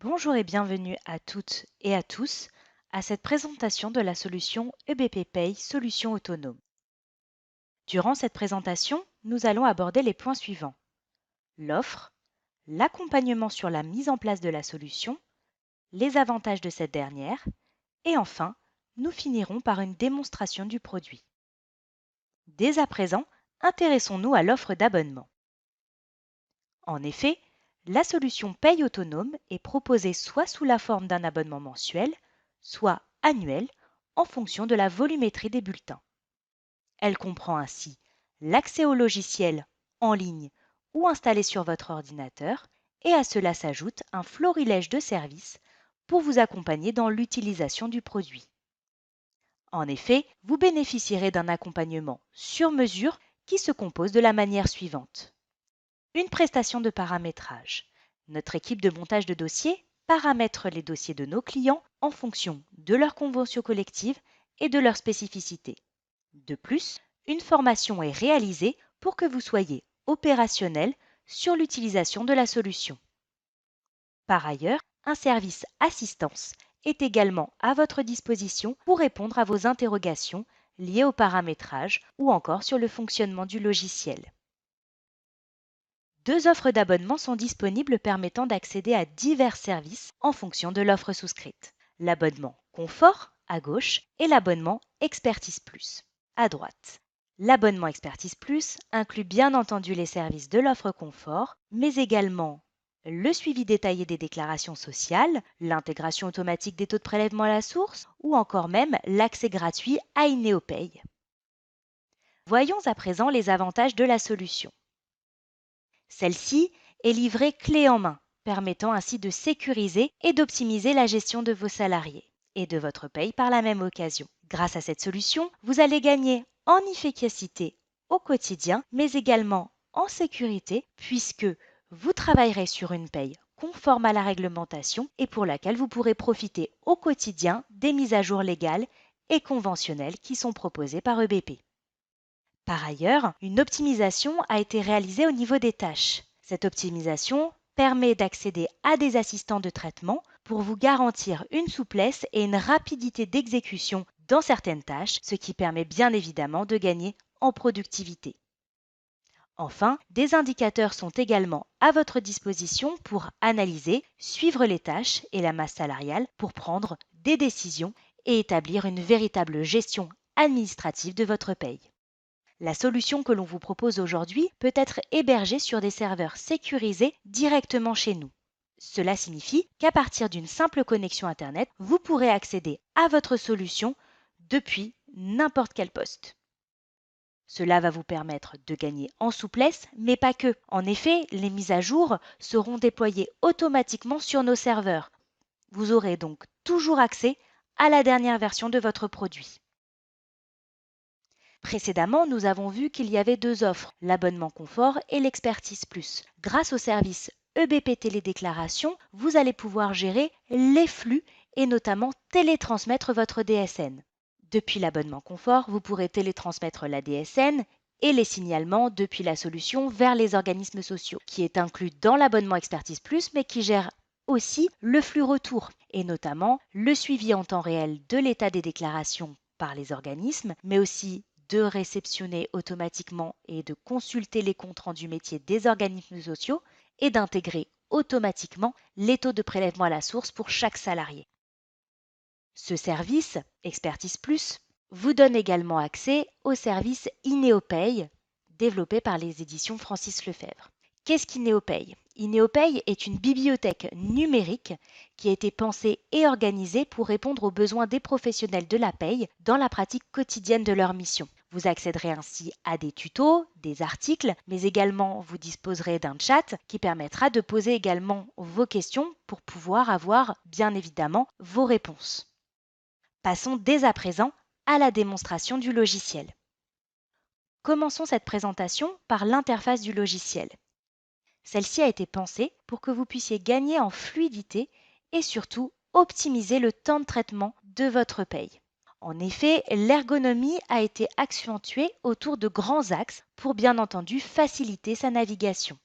Bonjour et bienvenue à toutes et à tous à cette présentation de la solution EBP Pay Solution Autonome. Durant cette présentation, nous allons aborder les points suivants: l'offre, l'accompagnement sur la mise en place de la solution, les avantages de cette dernière et enfin, nous finirons par une démonstration du produit. Dès à présent, intéressons-nous à l'offre d'abonnement. En effet, la solution Paye autonome est proposée soit sous la forme d'un abonnement mensuel, soit annuel, en fonction de la volumétrie des bulletins. Elle comprend ainsi l'accès au logiciel en ligne ou installé sur votre ordinateur, et à cela s'ajoute un florilège de services pour vous accompagner dans l'utilisation du produit. En effet, vous bénéficierez d'un accompagnement sur mesure qui se compose de la manière suivante: une prestation de paramétrage. Notre équipe de montage de dossiers paramètre les dossiers de nos clients en fonction de leur convention collective et de leurs spécificités. De plus, une formation est réalisée pour que vous soyez opérationnel sur l'utilisation de la solution. Par ailleurs, un service assistance est également à votre disposition pour répondre à vos interrogations liées au paramétrage ou encore sur le fonctionnement du logiciel. Deux offres d'abonnement sont disponibles permettant d'accéder à divers services en fonction de l'offre souscrite: l'abonnement Confort à gauche et l'abonnement Expertise Plus à droite. L'abonnement Expertise Plus inclut bien entendu les services de l'offre Confort, mais également le suivi détaillé des déclarations sociales, l'intégration automatique des taux de prélèvement à la source ou encore même l'accès gratuit à IneoPay. Voyons à présent les avantages de la solution. Celle-ci est livrée clé en main, permettant ainsi de sécuriser et d'optimiser la gestion de vos salariés et de votre paye par la même occasion. Grâce à cette solution, vous allez gagner en efficacité au quotidien, mais également en sécurité, puisque vous travaillerez sur une paye conforme à la réglementation et pour laquelle vous pourrez profiter au quotidien des mises à jour légales et conventionnelles qui sont proposées par EBP. Par ailleurs, une optimisation a été réalisée au niveau des tâches. Cette optimisation permet d'accéder à des assistants de traitement pour vous garantir une souplesse et une rapidité d'exécution dans certaines tâches, ce qui permet bien évidemment de gagner en productivité. Enfin, des indicateurs sont également à votre disposition pour analyser, suivre les tâches et la masse salariale pour prendre des décisions et établir une véritable gestion administrative de votre paye. La solution que l'on vous propose aujourd'hui peut être hébergée sur des serveurs sécurisés directement chez nous. Cela signifie qu'à partir d'une simple connexion Internet, vous pourrez accéder à votre solution depuis n'importe quel poste. Cela va vous permettre de gagner en souplesse, mais pas que. En effet, les mises à jour seront déployées automatiquement sur nos serveurs. Vous aurez donc toujours accès à la dernière version de votre produit. Précédemment, nous avons vu qu'il y avait deux offres, l'abonnement confort et l'expertise plus. Grâce au service EBP Télédéclaration, vous allez pouvoir gérer les flux et notamment télétransmettre votre DSN. Depuis l'abonnement confort, vous pourrez télétransmettre la DSN et les signalements depuis la solution vers les organismes sociaux, qui est inclus dans l'abonnement Expertise Plus, mais qui gère aussi le flux retour, et notamment le suivi en temps réel de l'état des déclarations par les organismes, mais aussi de réceptionner automatiquement et de consulter les comptes rendus métiers des organismes sociaux et d'intégrer automatiquement les taux de prélèvement à la source pour chaque salarié. Ce service, Expertise Plus, vous donne également accès au service IneoPay développé par les éditions Francis Lefebvre. Qu'est-ce qu'IneoPay? IneoPay est une bibliothèque numérique qui a été pensée et organisée pour répondre aux besoins des professionnels de la paye dans la pratique quotidienne de leur mission. Vous accéderez ainsi à des tutos, des articles, mais également vous disposerez d'un chat qui permettra de poser également vos questions pour pouvoir avoir bien évidemment vos réponses. Passons dès à présent à la démonstration du logiciel. Commençons cette présentation par l'interface du logiciel. Celle-ci a été pensée pour que vous puissiez gagner en fluidité et surtout optimiser le temps de traitement de votre paye. En effet, l'ergonomie a été accentuée autour de grands axes pour bien entendu faciliter sa navigation.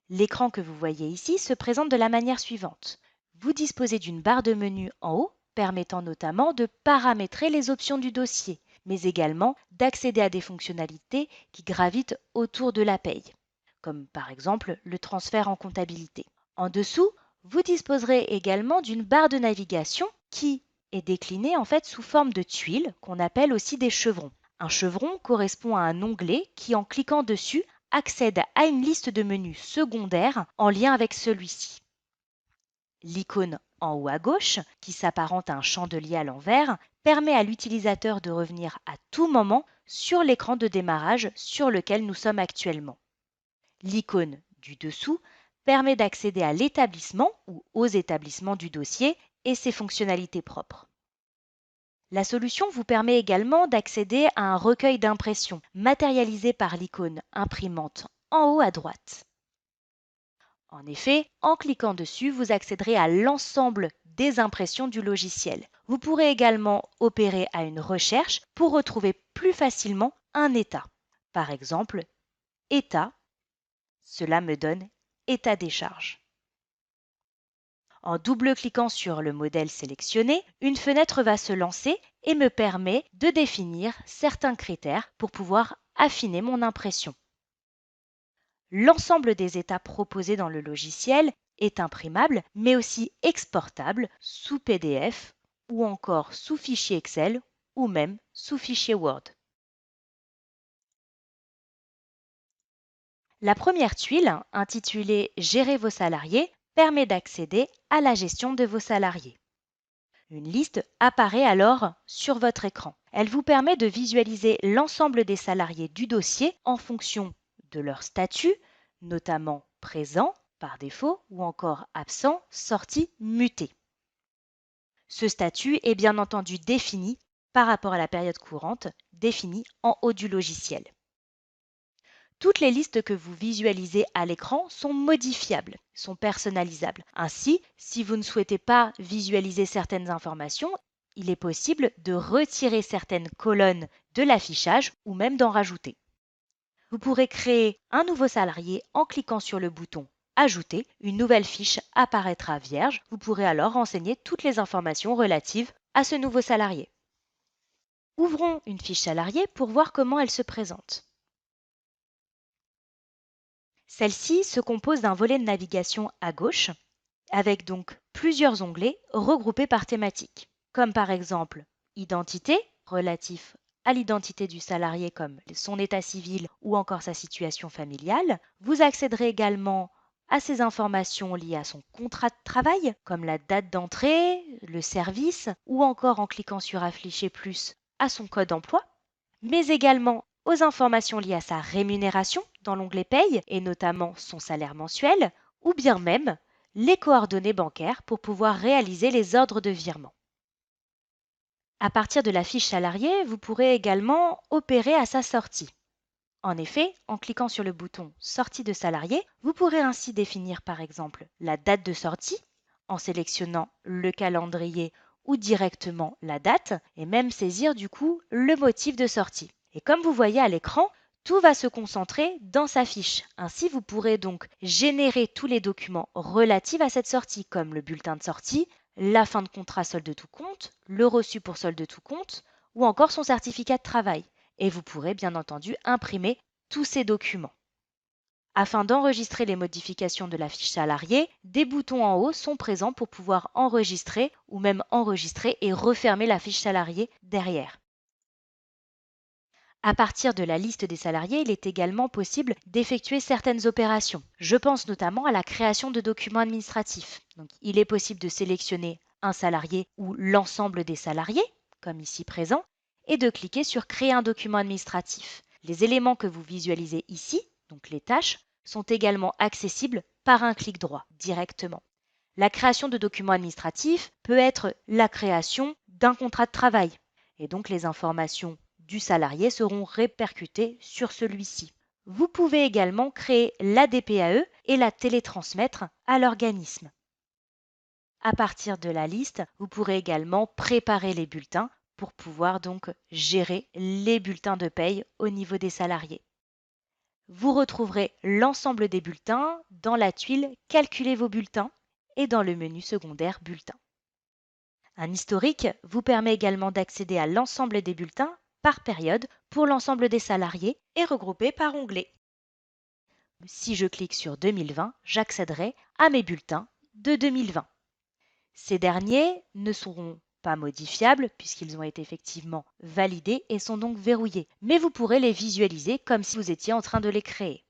L'écran que vous voyez ici se présente de la manière suivante. Vous disposez d'une barre de menu en haut permettant notamment de paramétrer les options du dossier, mais également d'accéder à des fonctionnalités qui gravitent autour de la paye, comme par exemple le transfert en comptabilité. En dessous, vous disposerez également d'une barre de navigation qui est déclinée en fait sous forme de tuiles qu'on appelle aussi des chevrons. Un chevron correspond à un onglet qui, en cliquant dessus, accède à une liste de menus secondaires en lien avec celui-ci. L'icône en haut à gauche, qui s'apparente à un chandelier à l'envers, permet à l'utilisateur de revenir à tout moment sur l'écran de démarrage sur lequel nous sommes actuellement. L'icône du dessous permet d'accéder à l'établissement ou aux établissements du dossier et ses fonctionnalités propres. La solution vous permet également d'accéder à un recueil d'impressions matérialisé par l'icône imprimante en haut à droite. En effet, en cliquant dessus, vous accéderez à l'ensemble des impressions du logiciel. Vous pourrez également opérer à une recherche pour retrouver plus facilement un état. Par exemple, état, cela me donne état des charges. En double-cliquant sur le modèle sélectionné, une fenêtre va se lancer et me permet de définir certains critères pour pouvoir affiner mon impression. L'ensemble des états proposés dans le logiciel est imprimable, mais aussi exportable sous PDF ou encore sous fichier Excel ou même sous fichier Word. La première tuile, intitulée Gérer vos salariés, permet d'accéder à la gestion de vos salariés. Une liste apparaît alors sur votre écran. Elle vous permet de visualiser l'ensemble des salariés du dossier en fonction de leur statut, notamment présent par défaut ou encore absent, sorti, muté. Ce statut est bien entendu défini par rapport à la période courante, définie en haut du logiciel. Toutes les listes que vous visualisez à l'écran sont modifiables, sont personnalisables. Ainsi, si vous ne souhaitez pas visualiser certaines informations, il est possible de retirer certaines colonnes de l'affichage ou même d'en rajouter. Vous pourrez créer un nouveau salarié en cliquant sur le bouton Ajouter. Une nouvelle fiche apparaîtra vierge. Vous pourrez alors renseigner toutes les informations relatives à ce nouveau salarié. Ouvrons une fiche salarié pour voir comment elle se présente. Celle-ci se compose d'un volet de navigation à gauche, avec donc plusieurs onglets regroupés par thématique, comme par exemple Identité, relatif à l'identité du salarié comme son état civil ou encore sa situation familiale. Vous accéderez également à ces informations liées à son contrat de travail, comme la date d'entrée, le service, ou encore en cliquant sur Afficher plus à son code emploi, mais également aux informations liées à sa rémunération dans l'onglet Paye et notamment son salaire mensuel, ou bien même les coordonnées bancaires pour pouvoir réaliser les ordres de virement. À partir de la fiche salarié, vous pourrez également opérer à sa sortie. En effet, en cliquant sur le bouton Sortie de salarié, vous pourrez ainsi définir par exemple la date de sortie en sélectionnant le calendrier ou directement la date et même saisir du coup le motif de sortie. Et comme vous voyez à l'écran, tout va se concentrer dans sa fiche. Ainsi, vous pourrez donc générer tous les documents relatifs à cette sortie, comme le bulletin de sortie, la fin de contrat solde tout compte, le reçu pour solde tout compte, ou encore son certificat de travail. Et vous pourrez bien entendu imprimer tous ces documents. Afin d'enregistrer les modifications de la fiche salariée, des boutons en haut sont présents pour pouvoir enregistrer ou même enregistrer et refermer la fiche salariée derrière. À partir de la liste des salariés, il est également possible d'effectuer certaines opérations. Je pense notamment à la création de documents administratifs. Donc, il est possible de sélectionner un salarié ou l'ensemble des salariés, comme ici présent, et de cliquer sur Créer un document administratif. Les éléments que vous visualisez ici, donc les tâches, sont également accessibles par un clic droit directement. La création de documents administratifs peut être la création d'un contrat de travail, et donc les informations du salarié seront répercutées sur celui-ci. Vous pouvez également créer l'ADPAE et la télétransmettre à l'organisme. À partir de la liste, vous pourrez également préparer les bulletins pour pouvoir donc gérer les bulletins de paye au niveau des salariés. Vous retrouverez l'ensemble des bulletins dans la tuile Calculez vos bulletins et dans le menu secondaire Bulletins. Un historique vous permet également d'accéder à l'ensemble des bulletins par période pour l'ensemble des salariés et regroupés par onglet. Si je clique sur 2020, j'accéderai à mes bulletins de 2020. Ces derniers ne seront pas modifiables puisqu'ils ont été effectivement validés et sont donc verrouillés, mais vous pourrez les visualiser comme si vous étiez en train de les créer.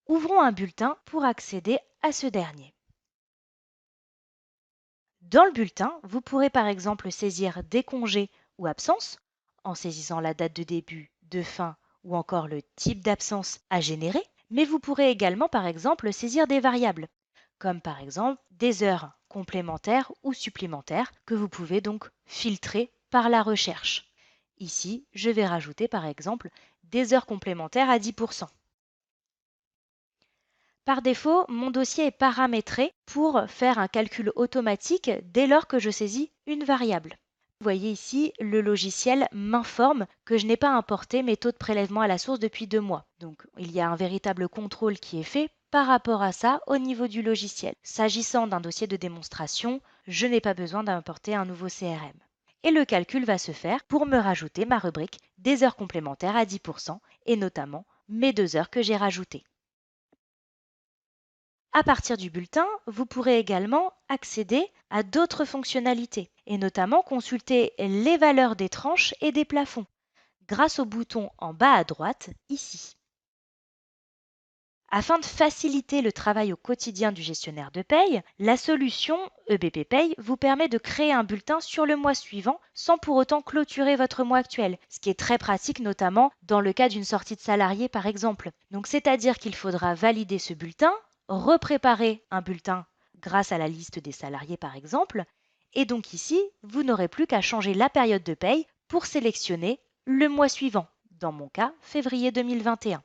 Ouvrons un bulletin pour accéder à ce dernier. Dans le bulletin, vous pourrez par exemple saisir des congés ou absences en saisissant la date de début, de fin ou encore le type d'absence à générer, mais vous pourrez également par exemple saisir des variables, comme par exemple des heures complémentaires ou supplémentaires que vous pouvez donc filtrer par la recherche. Ici, je vais rajouter par exemple des heures complémentaires à 10%. Par défaut, mon dossier est paramétré pour faire un calcul automatique dès lors que je saisis une variable. Vous voyez ici, le logiciel m'informe que je n'ai pas importé mes taux de prélèvement à la source depuis 2 mois. Donc, il y a un véritable contrôle qui est fait par rapport à ça au niveau du logiciel. S'agissant d'un dossier de démonstration, je n'ai pas besoin d'importer un nouveau CRM. Et le calcul va se faire pour me rajouter ma rubrique des heures complémentaires à 10% et notamment mes 2 heures que j'ai rajoutées. À partir du bulletin, vous pourrez également accéder à d'autres fonctionnalités et notamment consulter les valeurs des tranches et des plafonds grâce au bouton en bas à droite ici. Afin de faciliter le travail au quotidien du gestionnaire de paye, la solution EBP Pay vous permet de créer un bulletin sur le mois suivant sans pour autant clôturer votre mois actuel, ce qui est très pratique notamment dans le cas d'une sortie de salarié par exemple. Donc c'est-à-dire qu'il faudra valider ce bulletin, repréparer un bulletin grâce à la liste des salariés par exemple, et donc ici, vous n'aurez plus qu'à changer la période de paye pour sélectionner le mois suivant, dans mon cas février 2021.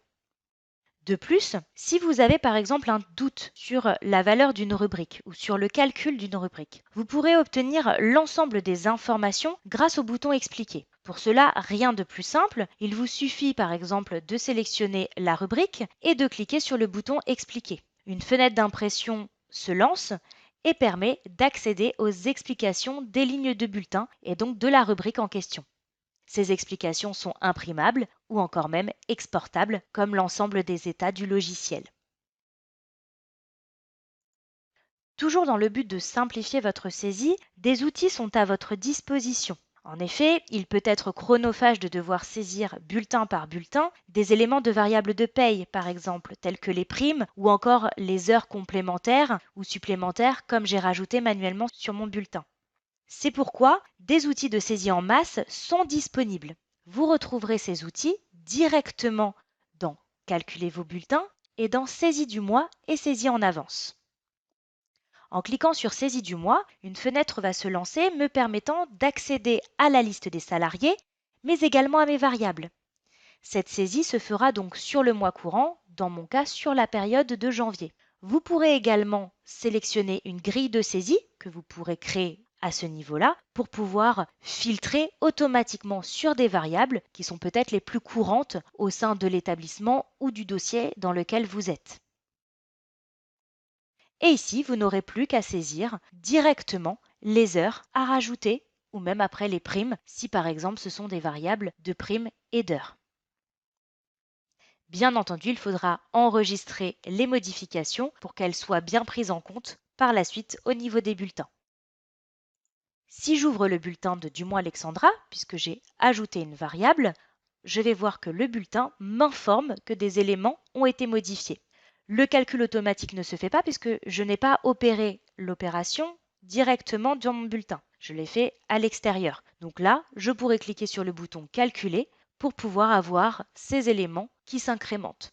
De plus, si vous avez par exemple un doute sur la valeur d'une rubrique ou sur le calcul d'une rubrique, vous pourrez obtenir l'ensemble des informations grâce au bouton Expliquer. Pour cela, rien de plus simple, il vous suffit par exemple de sélectionner la rubrique et de cliquer sur le bouton Expliquer. Une fenêtre d'impression se lance et permet d'accéder aux explications des lignes de bulletin et donc de la rubrique en question. Ces explications sont imprimables ou encore même exportables comme l'ensemble des états du logiciel. Toujours dans le but de simplifier votre saisie, des outils sont à votre disposition. En effet, il peut être chronophage de devoir saisir bulletin par bulletin des éléments de variables de paye, par exemple, tels que les primes ou encore les heures complémentaires ou supplémentaires comme j'ai rajouté manuellement sur mon bulletin. C'est pourquoi des outils de saisie en masse sont disponibles. Vous retrouverez ces outils directement dans Calculez vos bulletins et dans Saisie du mois et Saisie en avance. En cliquant sur Saisie du mois, une fenêtre va se lancer me permettant d'accéder à la liste des salariés, mais également à mes variables. Cette saisie se fera donc sur le mois courant, dans mon cas sur la période de janvier. Vous pourrez également sélectionner une grille de saisie que vous pourrez créer à ce niveau-là pour pouvoir filtrer automatiquement sur des variables qui sont peut-être les plus courantes au sein de l'établissement ou du dossier dans lequel vous êtes. Et ici, vous n'aurez plus qu'à saisir directement les heures à rajouter ou même après les primes si par exemple ce sont des variables de primes et d'heures. Bien entendu, il faudra enregistrer les modifications pour qu'elles soient bien prises en compte par la suite au niveau des bulletins. Si j'ouvre le bulletin de du mois Alexandra, puisque j'ai ajouté une variable, je vais voir que le bulletin m'informe que des éléments ont été modifiés. Le calcul automatique ne se fait pas puisque je n'ai pas opéré l'opération directement dans mon bulletin. Je l'ai fait à l'extérieur. Donc là, je pourrais cliquer sur le bouton Calculer pour pouvoir avoir ces éléments qui s'incrémentent.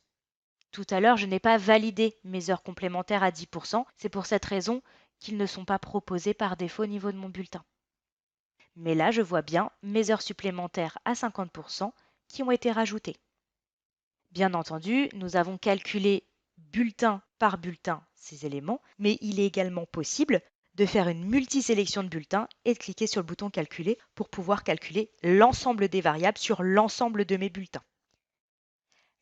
Tout à l'heure, je n'ai pas validé mes heures complémentaires à 10%. C'est pour cette raison qu'ils ne sont pas proposés par défaut au niveau de mon bulletin. Mais là, je vois bien mes heures supplémentaires à 50% qui ont été rajoutées. Bien entendu, nous avons calculé bulletin par bulletin ces éléments, mais il est également possible de faire une multisélection de bulletins et de cliquer sur le bouton Calculer pour pouvoir calculer l'ensemble des variables sur l'ensemble de mes bulletins.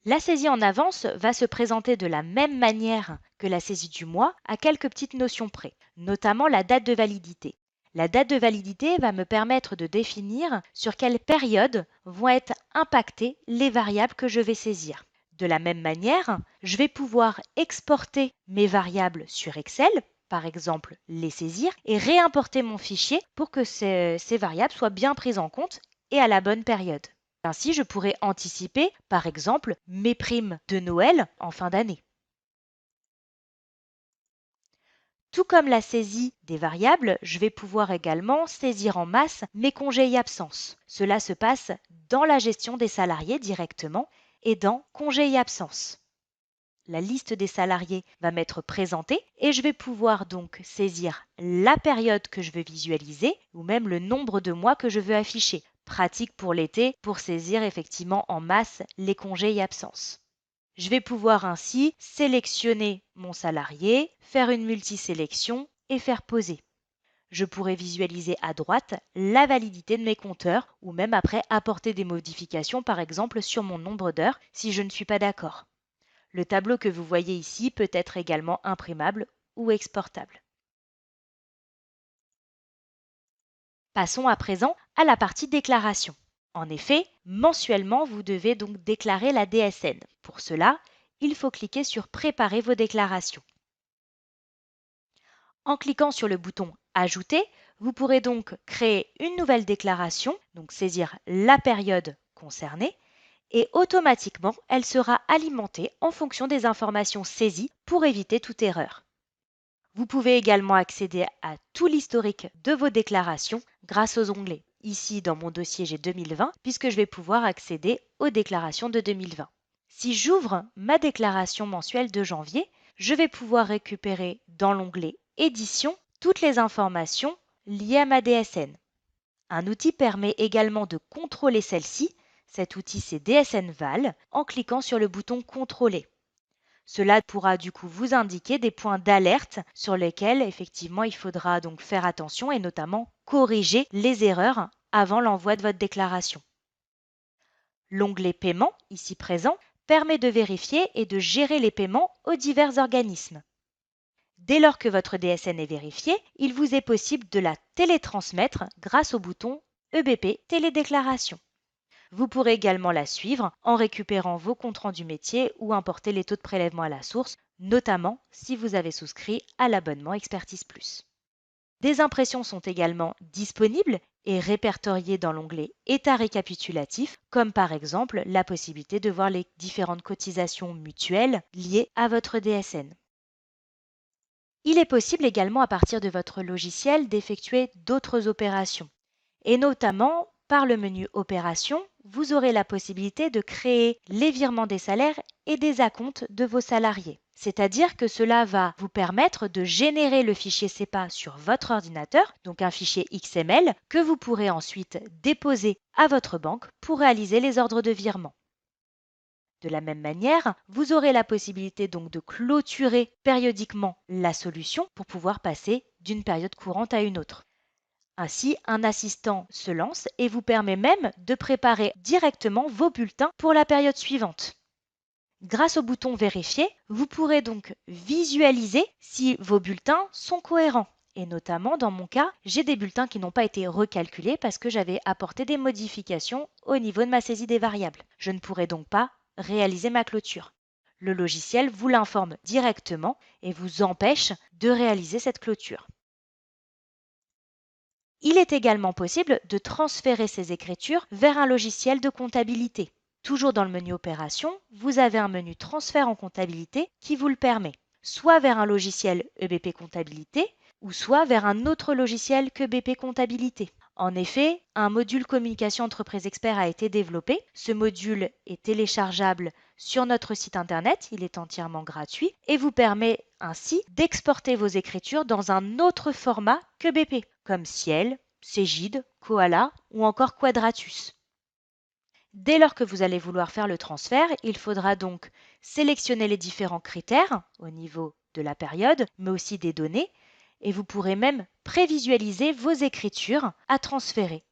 La saisie en avance va se présenter de la même manière que la saisie du mois à quelques petites notions près, notamment la date de validité. La date de validité va me permettre de définir sur quelle période vont être impactées les variables que je vais saisir. De la même manière, je vais pouvoir exporter mes variables sur Excel, par exemple les saisir, et réimporter mon fichier pour que ces variables soient bien prises en compte et à la bonne période. Ainsi, je pourrais anticiper, par exemple, mes primes de Noël en fin d'année. Tout comme la saisie des variables, je vais pouvoir également saisir en masse mes congés et absences. Cela se passe dans la gestion des salariés directement et dans congés et absences. La liste des salariés va m'être présentée et je vais pouvoir donc saisir la période que je veux visualiser ou même le nombre de mois que je veux afficher. Pratique pour l'été pour saisir effectivement en masse les congés et absences. Je vais pouvoir ainsi sélectionner mon salarié, faire une multisélection et faire poser. Je pourrais visualiser à droite la validité de mes compteurs ou même après apporter des modifications par exemple sur mon nombre d'heures si je ne suis pas d'accord. Le tableau que vous voyez ici peut être également imprimable ou exportable. Passons à présent à la partie déclaration. En effet, mensuellement, vous devez donc déclarer la DSN. Pour cela, il faut cliquer sur Préparer vos déclarations. En cliquant sur le bouton Ajouter, vous pourrez donc créer une nouvelle déclaration, donc saisir la période concernée, et automatiquement, elle sera alimentée en fonction des informations saisies pour éviter toute erreur. Vous pouvez également accéder à tout l'historique de vos déclarations grâce aux onglets. Ici, dans mon dossier, j'ai 2020 puisque je vais pouvoir accéder aux déclarations de 2020. Si j'ouvre ma déclaration mensuelle de janvier, je vais pouvoir récupérer dans l'onglet Édition toutes les informations liées à ma DSN. Un outil permet également de contrôler celle-ci. Cet outil, c'est DSN Val, en cliquant sur le bouton Contrôler. Cela pourra du coup vous indiquer des points d'alerte sur lesquels effectivement il faudra donc faire attention et notamment corriger les erreurs avant l'envoi de votre déclaration. L'onglet Paiement, ici présent, permet de vérifier et de gérer les paiements aux divers organismes. Dès lors que votre DSN est vérifiée, il vous est possible de la télétransmettre grâce au bouton EBP Télédéclaration. Vous pourrez également la suivre en récupérant vos comptes rendus métiers ou importer les taux de prélèvement à la source, notamment si vous avez souscrit à l'abonnement Expertise Plus. Des impressions sont également disponibles et répertoriées dans l'onglet État récapitulatif, comme par exemple la possibilité de voir les différentes cotisations mutuelles liées à votre DSN. Il est possible également à partir de votre logiciel d'effectuer d'autres opérations, et notamment par le menu Opérations, vous aurez la possibilité de créer les virements des salaires et des acomptes de vos salariés. C'est-à-dire que cela va vous permettre de générer le fichier CEPA sur votre ordinateur, donc un fichier XML, que vous pourrez ensuite déposer à votre banque pour réaliser les ordres de virement. De la même manière, vous aurez la possibilité donc de clôturer périodiquement la solution pour pouvoir passer d'une période courante à une autre. Ainsi, un assistant se lance et vous permet même de préparer directement vos bulletins pour la période suivante. Grâce au bouton Vérifier, vous pourrez donc visualiser si vos bulletins sont cohérents. Et notamment, dans mon cas, j'ai des bulletins qui n'ont pas été recalculés parce que j'avais apporté des modifications au niveau de ma saisie des variables. Je ne pourrai donc pas réaliser ma clôture. Le logiciel vous l'informe directement et vous empêche de réaliser cette clôture. Il est également possible de transférer ces écritures vers un logiciel de comptabilité. Toujours dans le menu Opérations, vous avez un menu Transfert en comptabilité qui vous le permet, soit vers un logiciel EBP Comptabilité ou soit vers un autre logiciel que BP Comptabilité. En effet, un module Communication Entreprise Expert a été développé. Ce module est téléchargeable sur notre site internet, il est entièrement gratuit et vous permet ainsi d'exporter vos écritures dans un autre format que BP, comme Ciel, Cégide, Koala ou encore Quadratus. Dès lors que vous allez vouloir faire le transfert, il faudra donc sélectionner les différents critères au niveau de la période, mais aussi des données, et vous pourrez même prévisualiser vos écritures à transférer.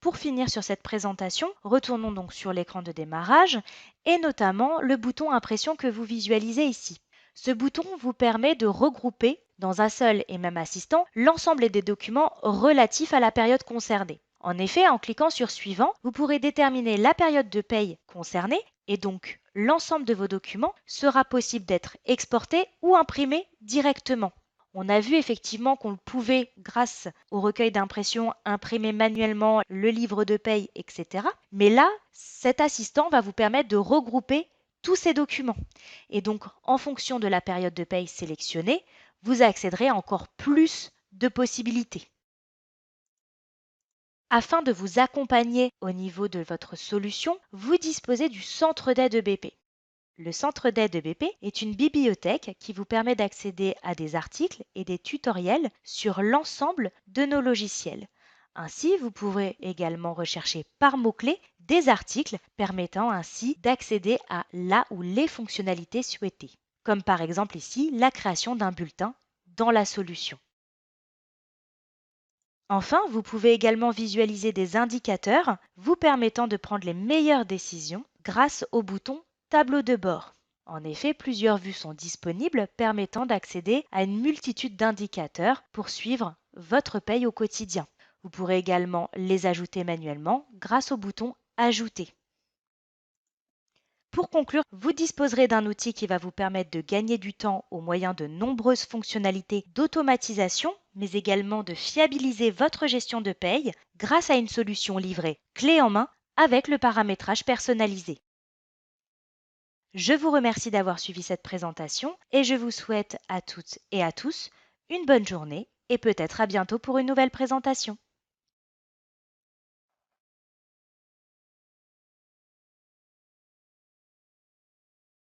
Pour finir sur cette présentation, retournons donc sur l'écran de démarrage et notamment le bouton impression que vous visualisez ici. Ce bouton vous permet de regrouper dans un seul et même assistant l'ensemble des documents relatifs à la période concernée. En effet, en cliquant sur Suivant, vous pourrez déterminer la période de paye concernée et donc l'ensemble de vos documents sera possible d'être exporté ou imprimé directement. On a vu effectivement qu'on pouvait, grâce au recueil d'impression, imprimer manuellement le livre de paye, etc. Mais là, cet assistant va vous permettre de regrouper tous ces documents. Et donc, en fonction de la période de paye sélectionnée, vous accéderez à encore plus de possibilités. Afin de vous accompagner au niveau de votre solution, vous disposez du centre d'aide BP. Le centre d'aide BP est une bibliothèque qui vous permet d'accéder à des articles et des tutoriels sur l'ensemble de nos logiciels. Ainsi, vous pourrez également rechercher par mots-clés des articles permettant ainsi d'accéder à la ou les fonctionnalités souhaitées, comme par exemple ici la création d'un bulletin dans la solution. Enfin, vous pouvez également visualiser des indicateurs vous permettant de prendre les meilleures décisions grâce au bouton Tableau de bord. En effet, plusieurs vues sont disponibles permettant d'accéder à une multitude d'indicateurs pour suivre votre paye au quotidien. Vous pourrez également les ajouter manuellement grâce au bouton Ajouter. Pour conclure, vous disposerez d'un outil qui va vous permettre de gagner du temps au moyen de nombreuses fonctionnalités d'automatisation, mais également de fiabiliser votre gestion de paye grâce à une solution livrée clé en main avec le paramétrage personnalisé. Je vous remercie d'avoir suivi cette présentation et je vous souhaite à toutes et à tous une bonne journée et peut-être à bientôt pour une nouvelle présentation.